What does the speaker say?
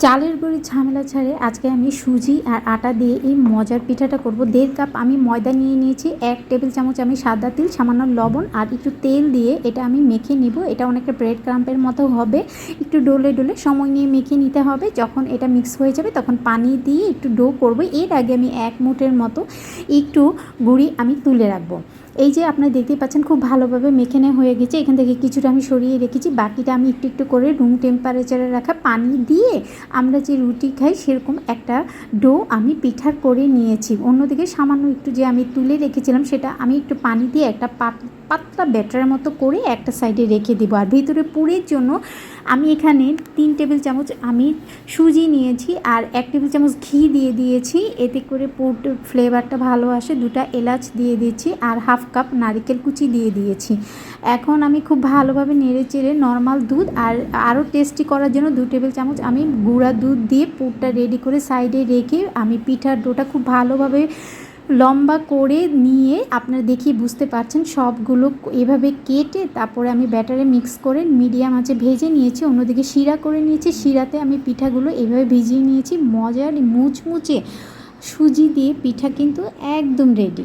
চালের গুঁড়ির ঝামেলা ছাড়ে আজকে আমি সুজি আর আটা দিয়ে এই মজার পিঠাটা করব। 1.5 কাপ আমি ময়দা নিয়ে নিয়েছি, 1 টেবিল চামচ আমি সাদা তিল, সামান্য লবণ আর একটু তেল দিয়ে এটা আমি মেখে নিব। এটা অনেকটা ব্রেড ক্রাম্পের মতো হবে, একটু ডলে ডলে সময় নিয়ে মেখে নিতে হবে। যখন এটা মিক্স হয়ে যাবে তখন পানি দিয়ে একটু ডো করব। এর আগে আমি 1 মুঠের মতো একটু গুঁড়ি আমি তুলে রাখবো। এই যে আপনারা দেখতেই পাচ্ছেন খুব ভালোভাবে মেখে নেওয়া হয়ে গেছে। এখান থেকে কিছুটা আমি সরিয়ে রেখেছি, বাকিটা আমি একটু একটু করে রুম টেম্পারেচারে রাখা পানি দিয়ে আমরা যে রুটি খাই সেরকম একটা ডো আমি পিঠার করে নিয়েছি। অন্যদিকে সামান্য একটু যে আমি তুলে রেখেছিলাম সেটা আমি একটু পানি দিয়ে একটা পাতলা ব্যাটারের মতো করে একটা সাইডে রেখে দেবো। আর ভিতরে পুরের জন্য আমি এখানে 3 টেবিল চামচ আমি সুজি নিয়েছি আর 1 টেবিল চামচ ঘি দিয়ে দিয়েছি, এতে করে পুর ফ্লেভারটা ভালো আসে। 2টা এলাচ দিয়ে দিয়েছি আর হাফ কাপ নারকেল কুচি দিয়ে দিয়েছি। এখন আমি খুব ভালোভাবে নেড়ে চেড়ে নর্মাল দুধ আর আরও টেস্টি করার জন্য 2 টেবিল চামচ আমি গুঁড়া দুধ দিয়ে পুরটা রেডি করে সাইডে রেখে আমি পিঠার ডোটা খুব ভালোভাবে লম্বা করে নিয়ে আপনারা দেখিয়ে বুঝতে পারছেন সবগুলো এভাবে কেটে তারপরে আমি ব্যাটারে মিক্স করে মিডিয়াম আঁচে ভেজে নিয়েছি। অন্যদিকে শিরা করে নিয়েছি, শিরাতে আমি পিঠাগুলো এভাবে ভিজিয়ে নিয়েছি। মজার মুচমুচে সুজি দিয়ে পিঠা কিন্তু একদম রেডি।